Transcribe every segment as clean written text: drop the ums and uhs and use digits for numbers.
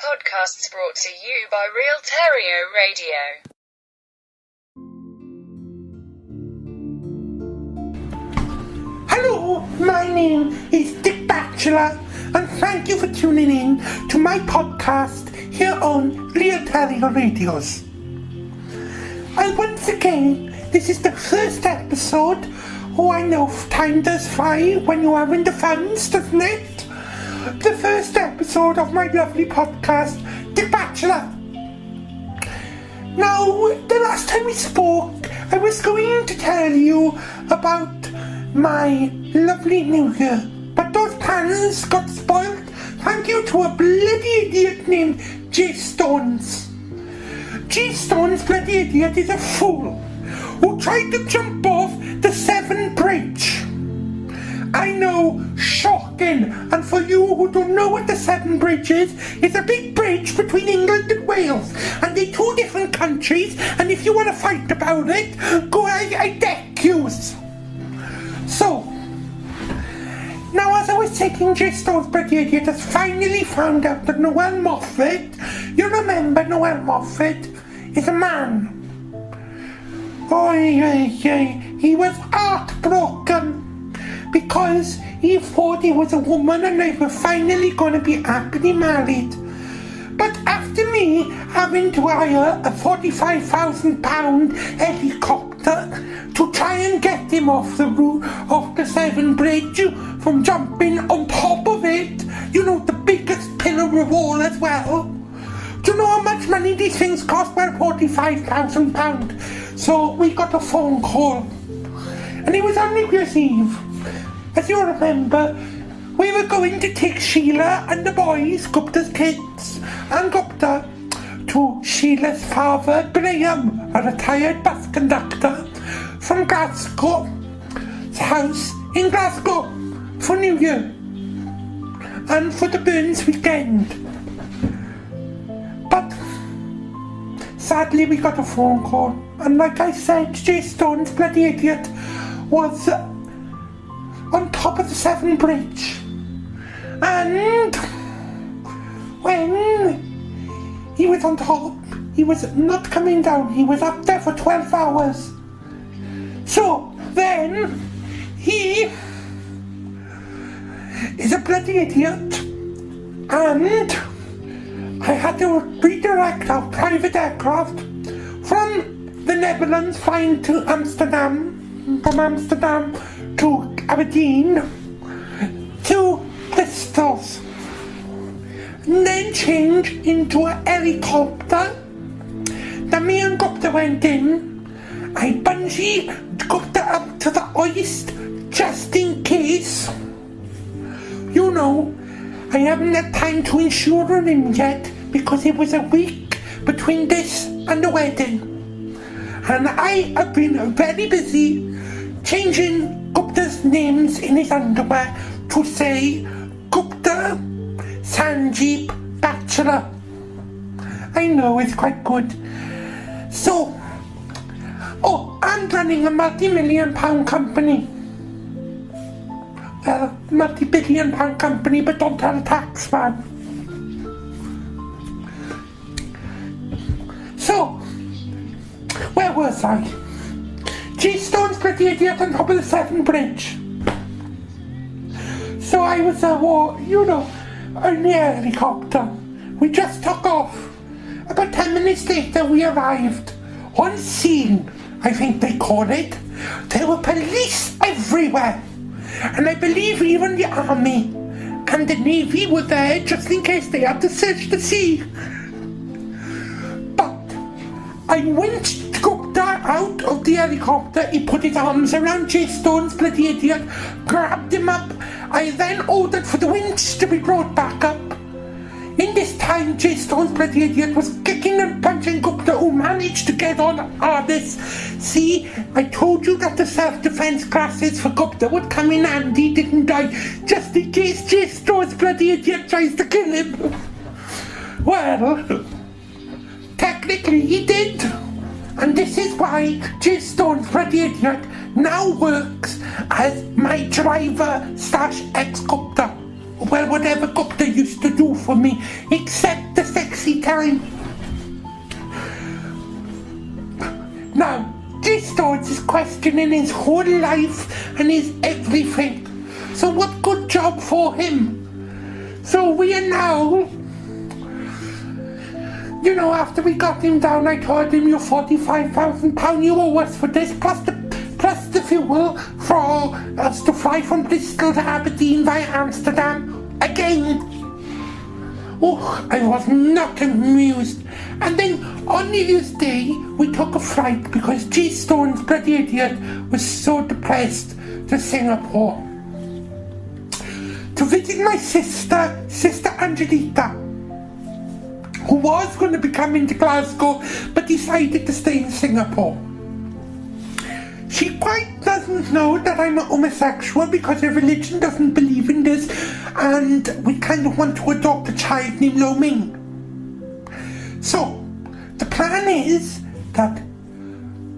podcasts brought to you by Real Terryo Radio. Hello, my name is Dick Batchelor, and thank you for tuning in to my podcast here on Real Terryo Radios. And once again, this is the first episode. Oh, I know time does fly when you're having the funds, doesn't it? The first episode of my lovely podcast, Dick Batchelor. Now, the last time we spoke, I was going to tell you about my lovely New Year, but those plans got spoiled thank you to a bloody idiot named J. Stones. J. Stones, bloody idiot, is a fool who tried to jump off the Severn Bridge. I know, shocking, and for you who don't know what the Severn Bridge is, it's a big bridge between England and Wales, and they're two different countries, and if you want to fight about it, go, I deck yous. So, now as I was taking J. Stone's bloody idiot, has finally found out that Noel Moffat, you remember Noel Moffat, is a man. Oh, he was heartbroken because he thought he was a woman and they were finally going to be happily married. But after me having to hire a £45,000 helicopter to try and get him off the roof of the Severn Bridge from jumping on top of it, you know, the biggest pillar of all as well. Do you know how much money these things cost? Well, £45,000. So we got a phone call, and it was on New Year's Eve. As you remember, we were going to take Sheila and the boys, Gupta's kids, and Gupta to Sheila's father, Graham, a retired bus conductor from Glasgow's house in Glasgow for New Year and for the Burns weekend. But sadly we got a phone call, and like I said, J. Stone's bloody idiot was on top of the Severn Bridge, and when he was on top, he was not coming down. He was up there for 12 hours. So then he is a bloody idiot, and I had to redirect our private aircraft from the Netherlands flying to Amsterdam, from Amsterdam to Aberdeen to Bristol's, and then change into a helicopter. Then me and Gupta went in. I bungee Gupta up to the hoist just in case. You know, I haven't had time to insure him yet because it was a week between this and the wedding. And I have been very busy changing Gupta's names in his underwear to say Gupta Sanjeev Batchelor. I know, it's quite good. So, I'm running a multi-million pound company. Well, multi-billion pound company, but don't tell the tax man. So, where was I? J. Stone's bloody idiot on top of the Severn Bridge. So I was in the helicopter. We just took off. About 10 minutes later we arrived on scene, I think they call it. There were police everywhere, and I believe even the army and the navy were there just in case they had to search the sea. But I winched Gupta out of the helicopter. He put his arms around J. Stone's bloody idiot, grabbed him up. I then ordered for the winch to be brought back up. In this time, J. Stone's bloody idiot was kicking and punching Gupta, who managed to get on hardest. See, I told you that the self-defense classes for Gupta would come in handy, didn't I? Just in case J. Stone's bloody idiot tries to kill him. Well, technically he did. And this is why J. Stone's bloody idiot now works as my driver / ex-Gupta. well, whatever Gupta used to do for me, except the sexy time. Now, J-Stones is questioning his whole life and his everything. So what good job for him? So we are now, you know, after we got him down, I told him, you're £45,000 you owe us for this, plus the fuel for us to fly from Bristol to Aberdeen via Amsterdam again. Oh, I was not amused. And then on New Year's Day, we took a flight because G-Stone's bloody idiot was so depressed to Singapore to visit my sister Angelita, who was going to be coming to Glasgow but decided to stay in Singapore. She quite doesn't know that I'm a homosexual because her religion doesn't believe in this, and we kind of want to adopt a child named Lo Ming. So, the plan is that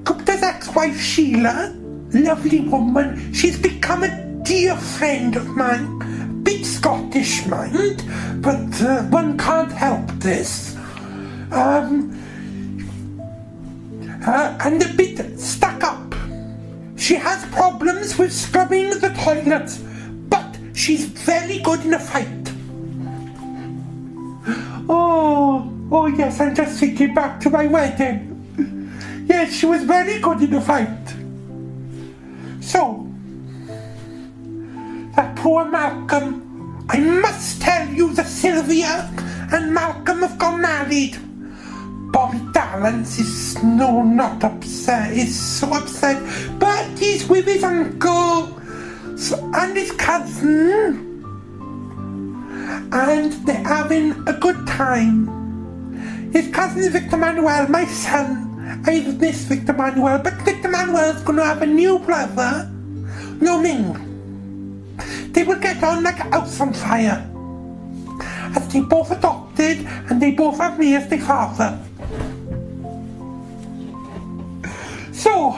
Gupta's ex-wife Sheila, lovely woman, she's become a dear friend of mine, a bit Scottish mind, but one can't help this. And a bit stuck up. She has problems with scrubbing the toilets, but she's very good in a fight. Oh yes, I'm just thinking back to my wedding. Yes, she was very good in a fight. So, that poor Malcolm, I must tell you that Sylvia and Malcolm have got married. Bobby Dallens is not upset, he's so upset, but he's with his uncle and his cousin, and they're having a good time. His cousin is Victor Manuel, my son. I miss Victor Manuel, but Victor Manuel's going to have a new brother, Lo Ming. They will get on like a house on fire, as they both adopted and they both have me as their father. So,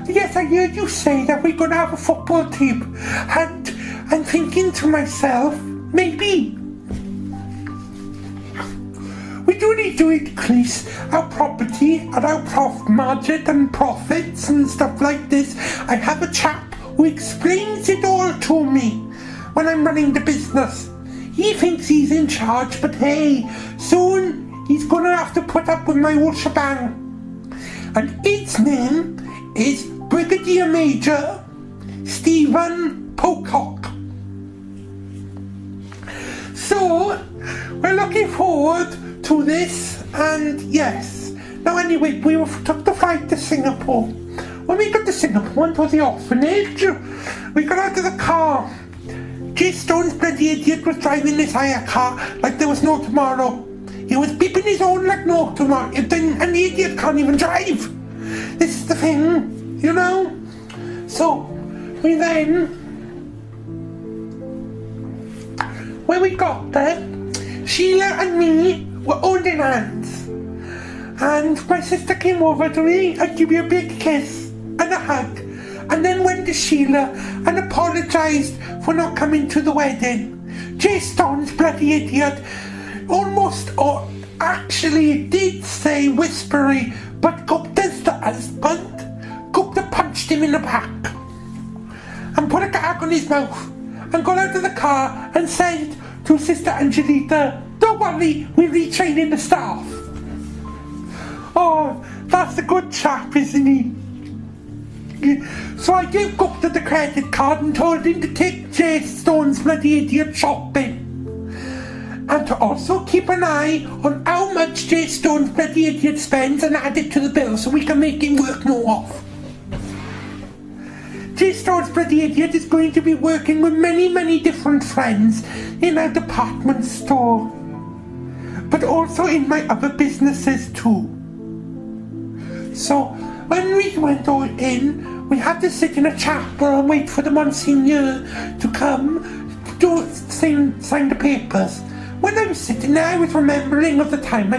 yes, I heard you say that we're going to have a football team, and I'm thinking to myself, maybe we do need to increase our property and our margin and profits and stuff like this. I have a chap who explains it all to me when I'm running the business. He thinks he's in charge, but hey, soon he's gonna have to put up with my whole shebang. And his name is Brigadier Major Stephen Pocock. So, we're looking forward to this, and yes. Now anyway, we took the flight to Singapore. When we got to Singapore and to the orphanage, we got out of the car. J-Stone's bloody idiot was driving this hire car like there was no tomorrow. He was beeping his own like no tomorrow, and the idiot can't even drive. This is the thing, you know? So, when we got there, Sheila and me were holding hands. And my sister came over to me and gave me a big kiss and a hug. And then went to Sheila and apologised for not coming to the wedding. J-Stone's bloody idiot almost, or actually did say whispery, but Gupta's the husband. Gupta punched him in the back and put a gag on his mouth and got out of the car and said to Sister Angelita, "Don't worry, we're retraining the staff." Oh, that's a good chap, isn't he? So I gave Gupta the credit card and told him to take J-Stone's bloody idiot shopping. And to also keep an eye on how much J-Stone's bloody idiot spends and add it to the bill so we can make him work more off. J-Stone's bloody idiot is going to be working with many different friends in our department store, but also in my other businesses too. So when we went all in, we had to sit in a chapel and wait for the Monsignor to come to sign the papers. When I was sitting there, I was remembering of the time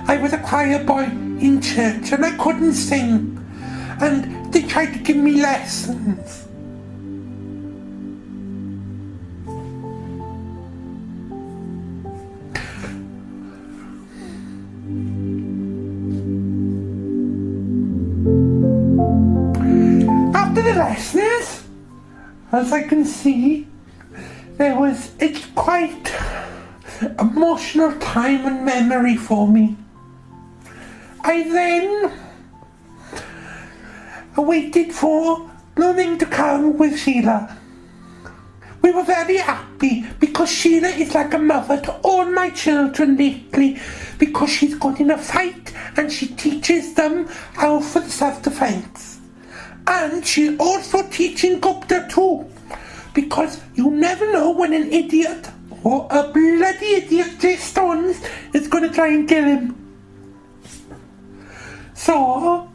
I was a choir boy in church and I couldn't sing, and they tried to give me lessons. the lessons, as I can see, it's quite emotional time and memory for me. I then waited for learning to come with Sheila. We were very happy because Sheila is like a mother to all my children lately, because she's good in a fight and she teaches them how for self-defense. And she's also teaching Gupta too, because you never know when an idiot or a bloody idiot Jay Stones is going to try and kill him. So,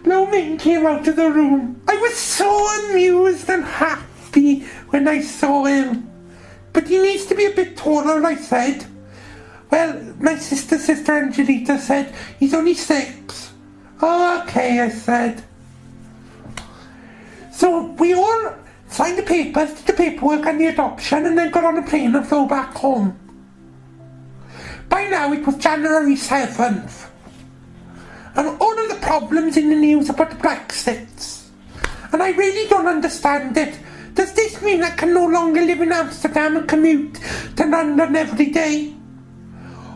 Lo Mein came out of the room. I was so amused and happy when I saw him. But he needs to be a bit taller, I said. Well, my sister Angelita said, he's only 6. Oh, okay, I said. So we all signed the papers, did the paperwork and the adoption, and then got on a plane and flew back home. By now it was January 7th. And all of the problems in the news about the Brexits. And I really don't understand it. Does this mean I can no longer live in Amsterdam and commute to London every day?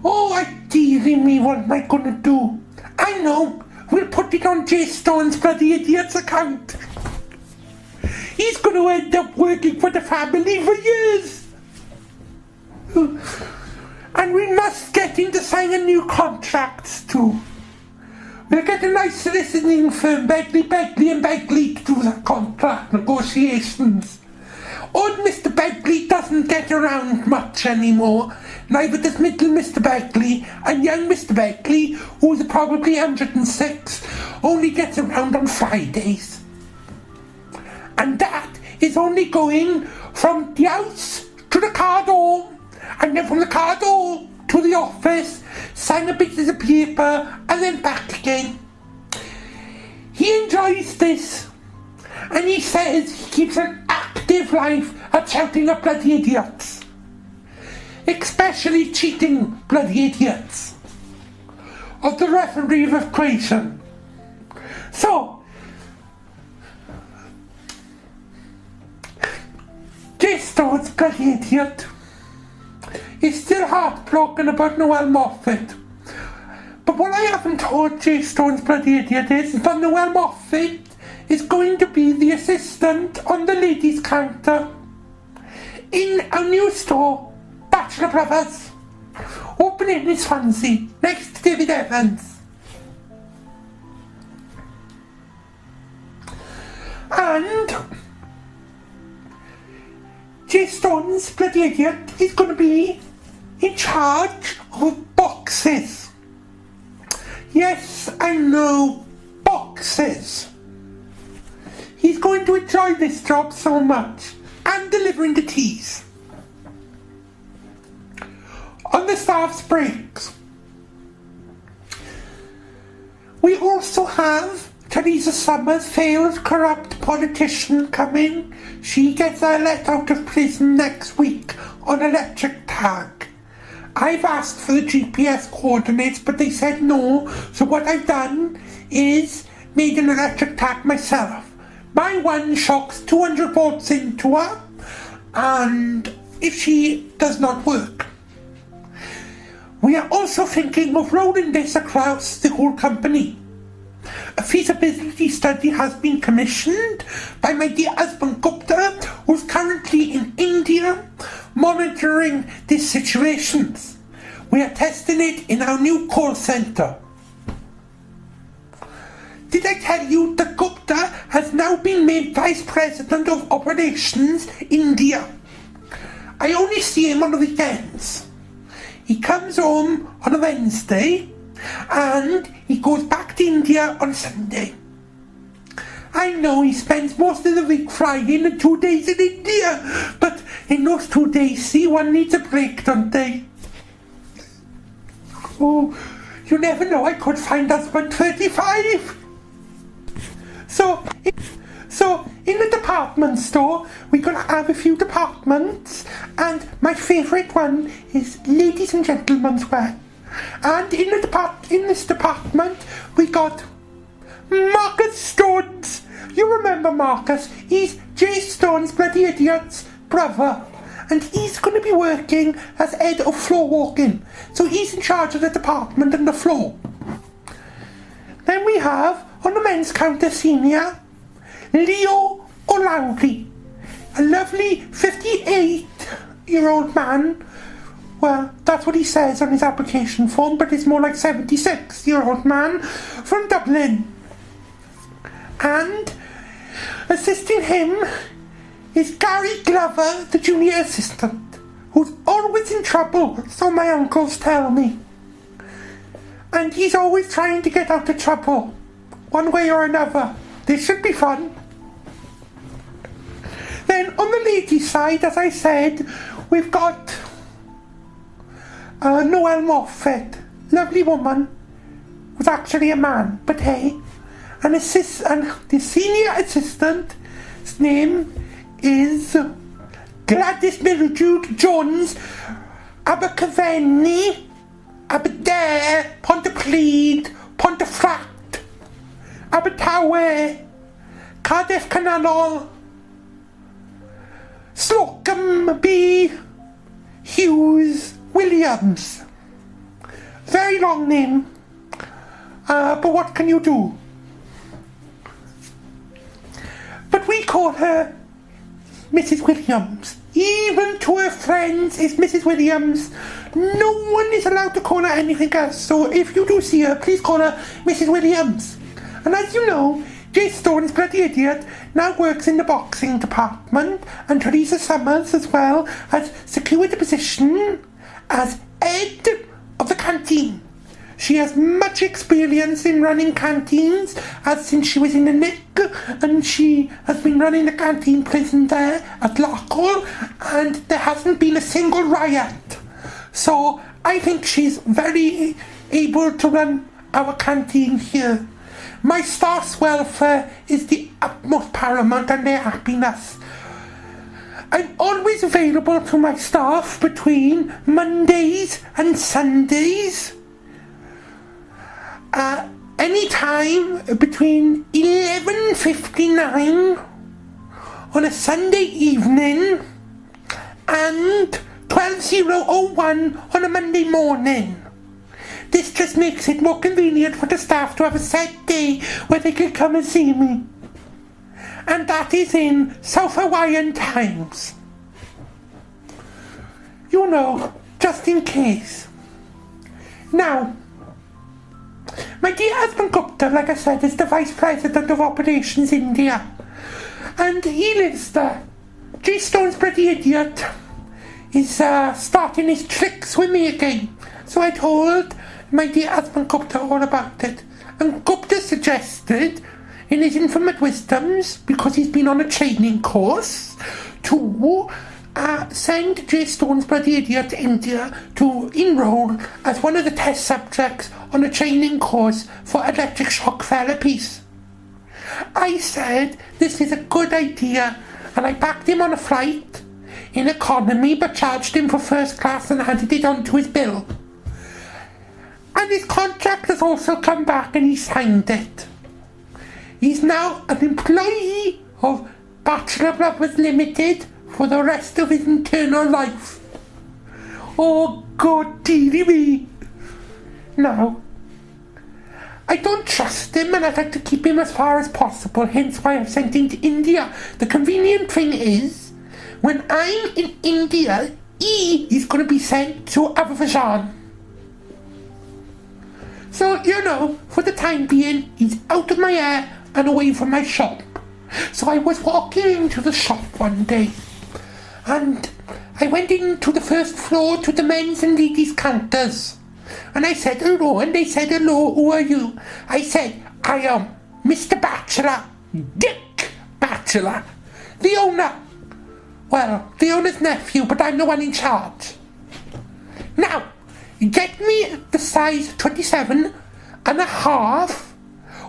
Oh, ideally me, what am I gonna do? I know, we'll put it on Jay Stone's bloody idiot's account. He's gonna end up working for the family for years. And we must get him to sign a new contract too. We'll get a nice soliciting firm, Begley and Begley, to do the contract negotiations. Old Mr. Begley doesn't get around much anymore. Neither does middle Mr. Begley, and young Mr. Begley, who's probably 106, only gets around on Fridays. And that is only going from the house to the car door, and then from the car door to the office, sign a bit of the paper, and then back again. He enjoys this, and he says he keeps an active life at shouting at bloody idiots. Especially cheating bloody idiots of the referee of equation. So, Jay Stone's bloody idiot is still heartbroken about Noel Moffat. But what I haven't told Jay Stone's bloody idiot is that Noel Moffat is going to be the assistant on the ladies' counter in a new store, Batchelor Brothers, opening in Swansea, next to David Evans. And Jay Stone's bloody idiot is going to be in charge of boxes. Yes, I know, boxes. He's going to enjoy this job so much, and delivering the teas on the staff's breaks. We also have Theresa Summers, failed corrupt politician, coming. She gets let out of prison next week on electric tag. I've asked for the GPS coordinates, but they said no, so what I've done is made an electric tag myself. My one shocks 200 volts into her, and if she does not work. We are also thinking of rolling this across the whole company. A feasibility study has been commissioned by my dear husband Gupta, who's currently in India monitoring these situations. We are testing it in our new call centre. Did I tell you that Gupta has now been made Vice President of Operations India? I only see him on the weekends. He comes home on a Wednesday and he goes back to India on Sunday. I know he spends most of the week flying and 2 days in India, but in those 2 days, see, one needs a break, don't they? Oh, you never know, I could find husband 35. So in the department store, we're going to have a few departments, and my favourite one is ladies and gentlemen's wear. And in this department, we got Marcus Stones, You remember Marcus? He's Jay Stone's bloody idiot's brother. And he's going to be working as head of floor walking. So he's in charge of the department and the floor. Then we have, on the men's counter senior, Leo O'Lowry. A lovely 58-year-old man. Well, that's what he says on his application form, but it's more like 76-year-old man from Dublin. And assisting him is Gary Glover, the junior assistant, who's always in trouble, so my uncles tell me. And he's always trying to get out of trouble, one way or another. This should be fun. Then on the ladies' side, as I said, we've got Noelle Moffat, lovely woman, was actually a man, but hey. And the senior assistant's name is Gladys Mildred Jones, Abergavenny, Aberdare, Pontypridd, Pontefract, Abertawe, Cardiff Cananol, Slocum B. Hughes Williams. Very long name, but what can you do? But we call her Mrs. Williams. Even to her friends is Mrs. Williams. No one is allowed to call her anything else. So if you do see her, please call her Mrs. Williams. And as you know, Jay Stone's bloody idiot now works in the boxing department, and Teresa Summers as well has secured the position as head of the canteen. She has much experience in running canteens, as since she was in the Nick, and she has been running the canteen prison there at Loughgall, and there hasn't been a single riot. So I think she's very able to run our canteen here. My staff's welfare is the utmost paramount and their happiness. I'm always available to my staff between Mondays and Sundays. Any time between 11:59 on a Sunday evening and 12:01 on a Monday morning. This just makes it more convenient for the staff to have a set day where they can come and see me. And that is in South Hawaiian times. You know, just in case. Now, my dear husband Gupta, like I said, is the Vice President of Operations India. And he lives there. Jay Stone's bloody idiot is starting his tricks with me again. So I told my dear husband Gupta all about it. And Gupta suggested, in his infinite wisdoms, because he's been on a training course, to send Jay Stone's bloody idiot to India to enroll as one of the test subjects on a training course for electric shock therapies. I said this is a good idea, and I backed him on a flight in economy but charged him for first class and added it onto his bill. And his contract has also come back and he signed it. He's now an employee of Batchelor Brothers Limited for the rest of his eternal life. Oh, God, dearie me. Now, I don't trust him and I'd like to keep him as far as possible, hence why I've sent him to India. The convenient thing is, when I'm in India, he is going to be sent to Azerbaijan. So, you know, for the time being, he's out of my hair and away from my shop. So I was walking into the shop one day, and I went into the first floor to the men's and ladies' counters. And I said hello, and they said hello, who are you? I said, I am Mr. Batchelor, Dick Batchelor, the owner. Well, the owner's nephew, but I'm the one in charge. Now, get me the size 27 and a half,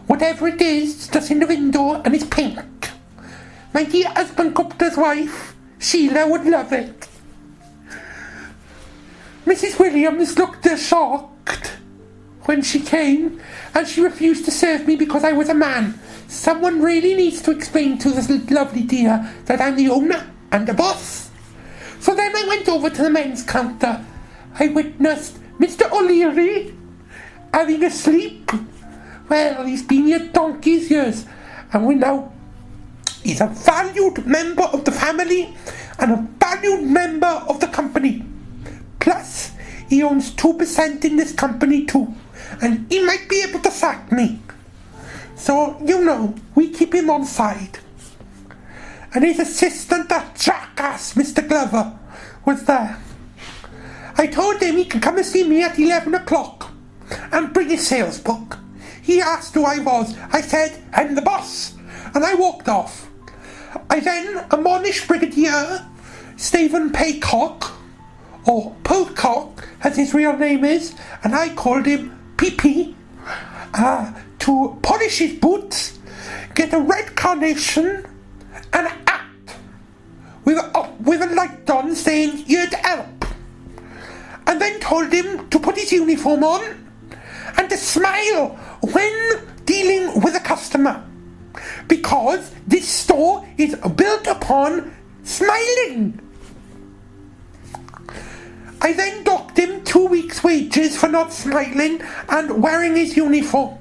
whatever it is, that's in the window and it's pink. My dear husband Gupta's wife, Sheila, would love it. Mrs. Williams looked shocked. when she came, and she refused to serve me because I was a man. Someone really needs to explain to this lovely dear that I'm the owner and the boss. So then I went over to the men's counter. I witnessed Mr. O'Leary having a sleep. Well, he's been here donkey's years, and he's a valued member of the family and a valued member of the company. Plus, he owns 2% in this company too, and he might be able to sack me. So, we keep him on side. And his assistant, that jackass, Mr. Glover, was there. I told him he can come and see me at 11 o'clock and bring his sales book. He asked who I was. I said, I'm the boss, and I walked off. I then admonished Brigadier Stephen Paycock, or Pocock, as his real name is, and I called him PP, to polish his boots, get a red carnation, and act with a light on saying, "You're to help," and then told him to put his uniform on and to smile when dealing with a customer, because this store is built upon smiling. I then docked him 2 weeks' wages for not smiling and wearing his uniform.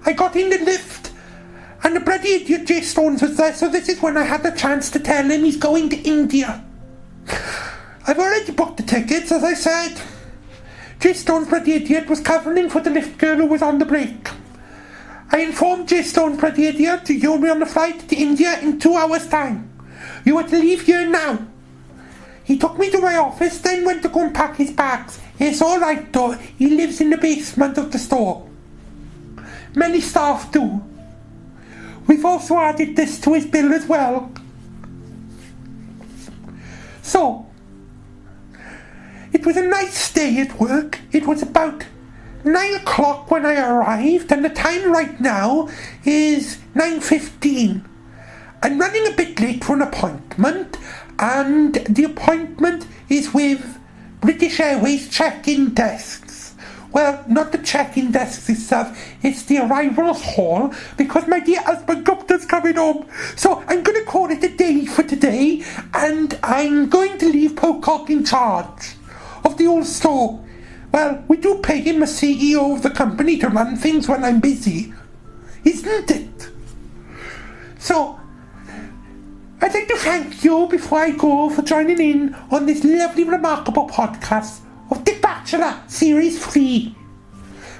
I got in the lift, and the bloody idiot Jay Stones was there, so this is when I had the chance to tell him he's going to India. I've already booked the tickets, as I said. Jay Stone's bloody idiot was covering for the lift girl who was on the break. I informed Jay Stone's bloody idiot that you'll be on the flight to India in 2 hours' time. You are to leave here now. He took me to my office, then went to go and pack his bags. It's all right though, he lives in the basement of the store. Many staff do. We've also added this to his bill as well. So, it was a nice day at work. It was about 9 o'clock when I arrived, and the time right now is 9:15. I'm running a bit late for an appointment, and the appointment is with British Airways check-in desks. Well, not the check-in desks itself, it's the arrivals hall, because my dear husband Gupta's coming home. So I'm going to call it a day for today, and I'm going to leave Pocock in charge of the old store. Well, we do pay him as CEO of the company to run things when I'm busy, isn't it? So, I'd like to thank you before I go for joining in on this lovely, remarkable podcast of Dick Batchelor Series 3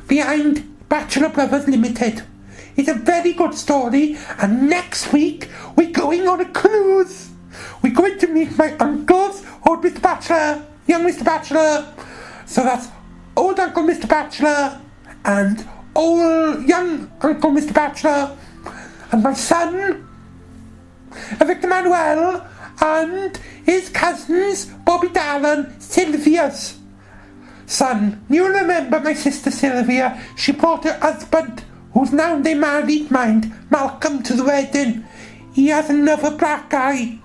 behind Batchelor Brothers Limited. It's a very good story, and next week we're going on a cruise. We're going to meet my uncles, old Mr. Batchelor, young Mr. Batchelor. So that's old Uncle Mr. Batchelor and old young Uncle Mr. Batchelor, and my son, Victor Manuel, and his cousins, Bobby Dallin, Sylvia's son. You remember my sister Sylvia? She brought her husband, who's now they married, mind, Malcolm, to the wedding. He has another black eye.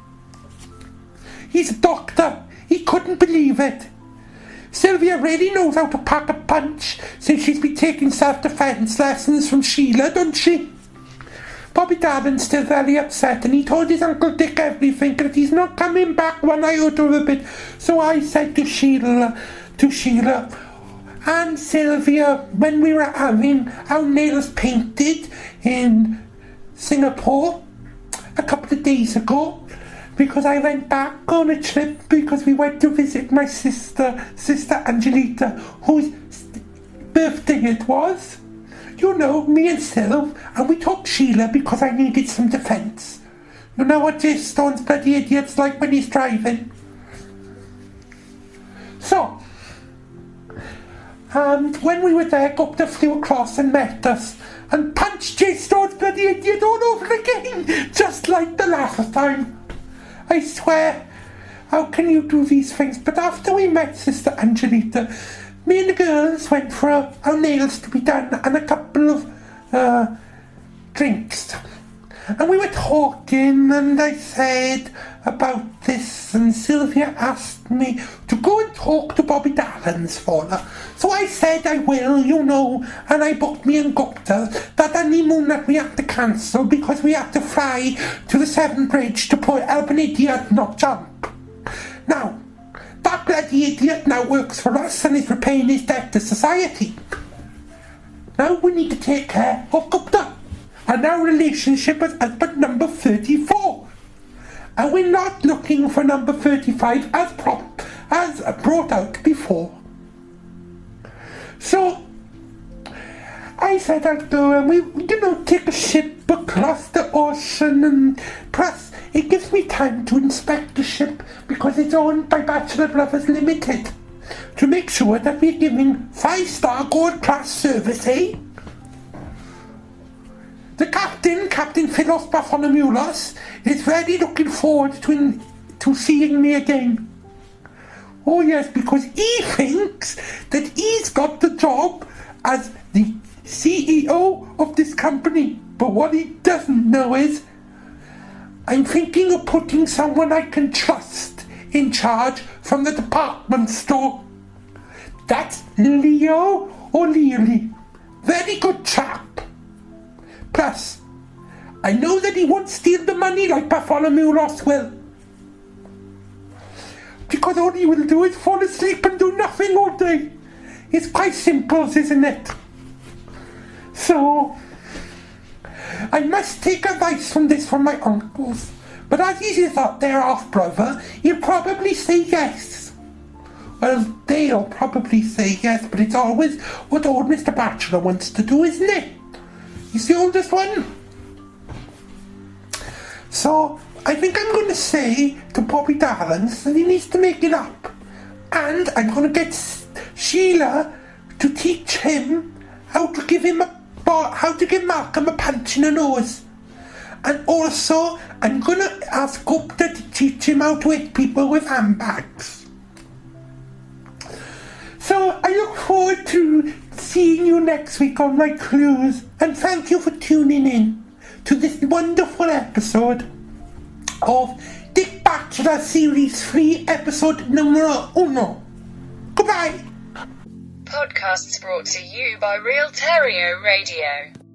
He's a doctor. He couldn't believe it. Sylvia really knows how to pack a punch since she's been taking self-defense lessons from Sheila, doesn't she? Bobby Darren's still very upset, and he told his Uncle Dick everything, that he's not coming back one iota of a bit. So I said to Sheila and Sylvia, when we were having our nails painted in Singapore a couple of days ago, because I went back on a trip because we went to visit my sister Angelita, whose birthday it was. You know, me and Sylv, and we took Sheila because I needed some defence. You know what Jay Stone's bloody idiot's like when he's driving. So, and when we were there, Gupta flew across and met us and punched Jay Stone's bloody idiot all over again, just like the last time. I swear, how can you do these things? But after we met Sister Angelita, me and the girls went for our nails to be done and a couple of drinks. And we were talking, and I said about this, and Sylvia asked me to go and talk to Bobby Darren's for her. So I said I will, and I booked me and Gupta that honeymoon that we had to cancel because we had to fly to the Severn Bridge to put help an idiot not jump. Now, that bloody idiot now works for us and is repaying his debt to society. Now we need to take care of Gupta and our relationship as husband number 34. And we're not looking for number 35 as brought out before. So, I said I'd go and we, take a ship across the ocean, and plus it gives me time to inspect the ship because it's owned by Batchelor Brothers Limited to make sure that we're giving 5-star gold class service, eh? The Captain Philos Bartholomew, is very looking forward to seeing me again. Oh yes, because he thinks that he's got the job as the CEO of this company. But what he doesn't know is, I'm thinking of putting someone I can trust in charge from the department store. That's Leo O'Leary. Very good chap. Plus, I know that he won't steal the money like Bartholomew Ross will. Because all he will do is fall asleep and do nothing all day. It's quite simple, isn't it? So, I must take advice from my uncles. But as he's their half-brother, he'll probably say yes. Well, they'll probably say yes, but it's always what old Mr. Batchelor wants to do, isn't it? He's the oldest one. So, I think I'm going to say to Bobby Darren's that he needs to make it up. And I'm going to get Sheila to teach him how to give Malcolm a punch in the nose. And also, I'm going to ask Gupta to teach him how to hit people with handbags. So, I look forward to seeing you next week on my cruise. And thank you for tuning in to this wonderful episode of Dick Batchelor Series 3, episode numero 1. Goodbye. Podcasts brought to you by Real Terryo Radio.